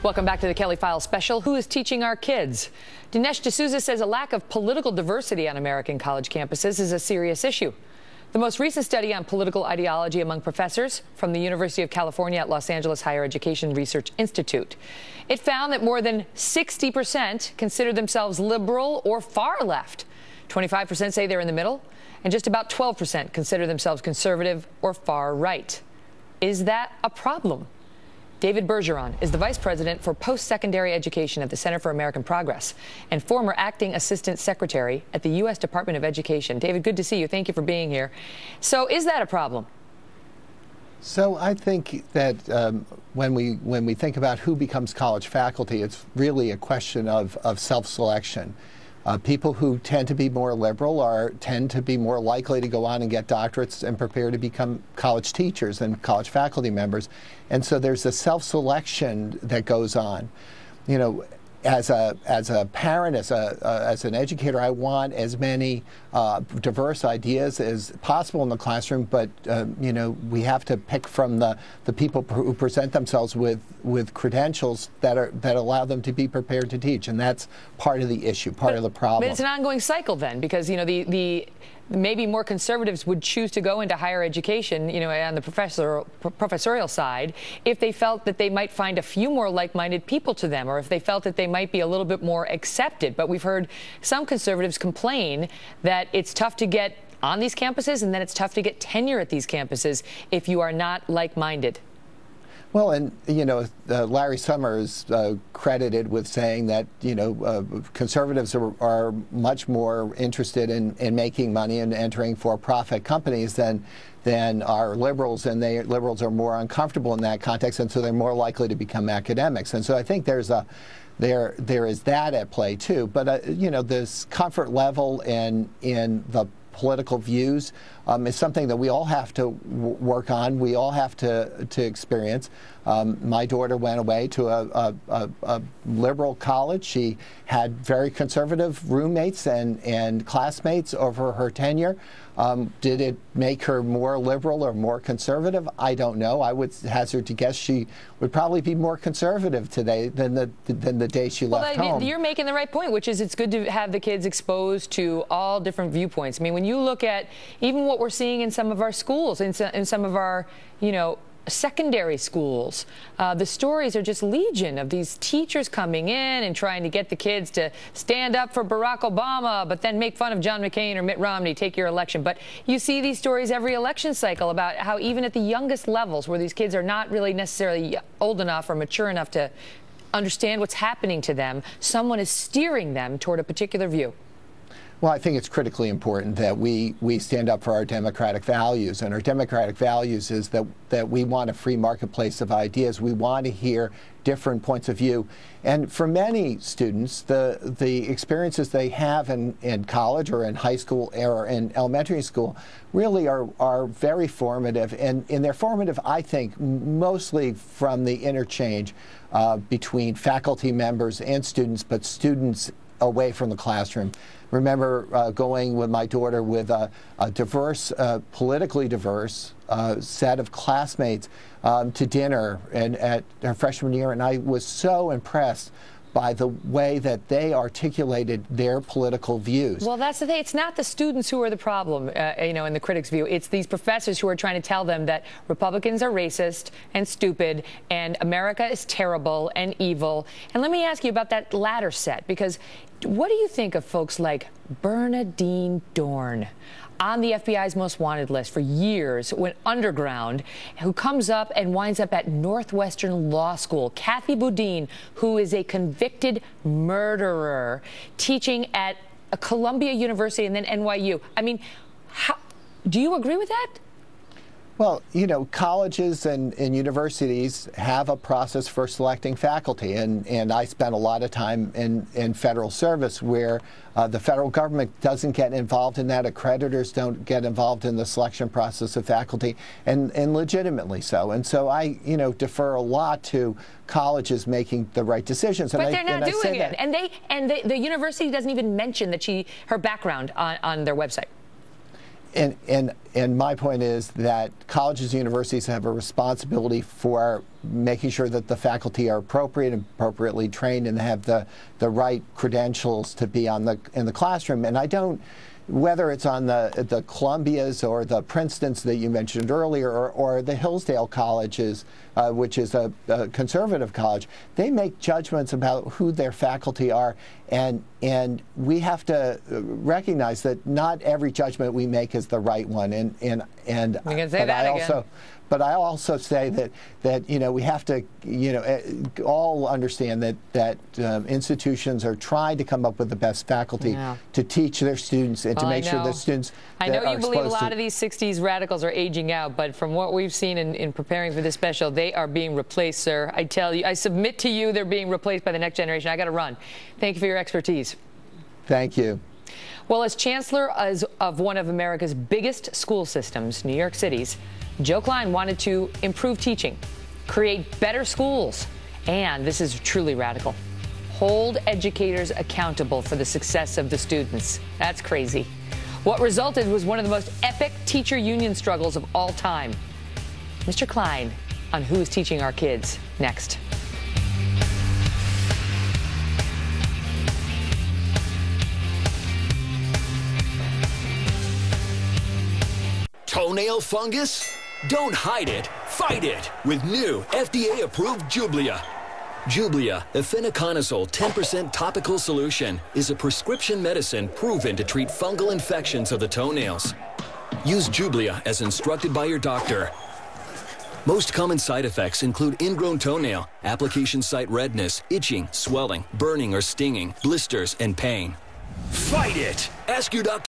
Welcome back to the Kelly Files special. Who is teaching our kids? Dinesh D'Souza says a lack of political diversity on American college campuses is a serious issue. The most recent study on political ideology among professors from the University of California at Los Angeles Higher Education Research Institute. It found that more than 60% consider themselves liberal or far left. 25% say they're in the middle, and just about 12% consider themselves conservative or far right. Is that a problem? David Bergeron is the Vice President for Post-Secondary Education at the Center for American Progress and former Acting Assistant Secretary at the U.S. Department of Education. David, good to see you. Thank you for being here. So is that a problem? So I think that when we think about who becomes college faculty, it's really a question of self-selection. People who tend to be more liberal tend to be more likely to go on and get doctorates and prepare to become college teachers and college faculty members. And so there's a self-selection that goes on. You know, as a parent, as an educator, I want as many diverse ideas as possible in the classroom. But you know, we have to pick from the people who present themselves with credentials that allow them to be prepared to teach, and that's part of the issue, part of the problem. But it's an ongoing cycle then, because you know maybe more conservatives would choose to go into higher education, you know, on the professorial side, if they felt that they might find a few more like-minded people to them, or if they felt that they might be a little bit more accepted. But we've heard some conservatives complain that it's tough to get on these campuses, and then it's tough to get tenure at these campuses if you are not like-minded. Well, and, you know, Larry Summers credited with saying that, you know, conservatives are much more interested in making money and entering for-profit companies than are liberals, and liberals are more uncomfortable in that context, and so they're more likely to become academics. And so I think there is that at play too. But you know, this comfort level in the political views is something that we all have to work on. We all have to experience. My daughter went away to a liberal college. She had very conservative roommates and classmates over her tenure. Did it make her more liberal or more conservative? I don't know. I would hazard to guess she would probably be more conservative today than the day she left home. You're making the right point, which is it's good to have the kids exposed to all different viewpoints. I mean, when you look at even what we're seeing in some of our schools, in some of our, you know, secondary schools, the stories are just legion of these teachers coming in and trying to get the kids to stand up for Barack Obama, but then make fun of John McCain or Mitt Romney, take your election. But you see these stories every election cycle about how even at the youngest levels, where these kids are not really necessarily old enough or mature enough to understand what's happening to them, someone is steering them toward a particular view. Well, I think it's critically important that we stand up for our democratic values, and our democratic values is that we want a free marketplace of ideas. We want to hear different points of view. And for many students, the experiences they have in college or in high school or in elementary school really are very formative. And they're formative, I think, mostly from the interchange between faculty members and students, but students away from the classroom. Remember going with my daughter with a diverse, politically diverse set of classmates to dinner at her freshman year, and I was so impressed by the way that they articulated their political views. Well, that's the thing. It's not the students who are the problem, you know, in the critics' view. It's these professors who are trying to tell them that Republicans are racist and stupid and America is terrible and evil. And let me ask you about that latter set, because what do you think of folks like Bernardine Dorn, on the FBI's most wanted list for years, went underground, who comes up and winds up at Northwestern Law School? Kathy Boudin, who is a convicted murderer, teaching at Columbia University and then NYU. I mean, do you agree with that? Well, you know, colleges and universities have a process for selecting faculty, and I spent a lot of time in federal service where the federal government doesn't get involved in that. Accreditors don't get involved in the selection process of faculty, and legitimately so. And so I, you know, defer a lot to colleges making the right decisions. But they're not doing it, and the university doesn't even mention that her background on their website. And my point is that colleges and universities have a responsibility for making sure that the faculty are appropriate and appropriately trained and have the right credentials to be in the classroom. And I don't, whether it's on the Columbias or the Princetons that you mentioned earlier, or the Hillsdale colleges, which is a conservative college, they make judgments about who their faculty are, and we have to recognize that not every judgment we make is the right one. And you can say that again. But I also say that we have to all understand that institutions are trying to come up with the best faculty to teach their students and to make sure that students. I know you believe a lot of these 60s radicals are aging out, but from what we've seen in preparing for this special, they are being replaced, sir. I tell you, I submit to you, they're being replaced by the next generation. I got to run. Thank you for your expertise. Thank you. Well, as chancellor of one of America's biggest school systems, New York City's, Joe Klein wanted to improve teaching, create better schools, and this is truly radical, hold educators accountable for the success of the students. That's crazy. What resulted was one of the most epic teacher union struggles of all time. Mr. Klein on Who is Teaching Our Kids next. Toenail fungus? Don't hide it, fight it with new FDA-approved Jublia. Jublia, a fenoconazole 10% topical solution, is a prescription medicine proven to treat fungal infections of the toenails. Use Jublia as instructed by your doctor. Most common side effects include ingrown toenail, application site redness, itching, swelling, burning or stinging, blisters, and pain. Fight it! Ask your doctor.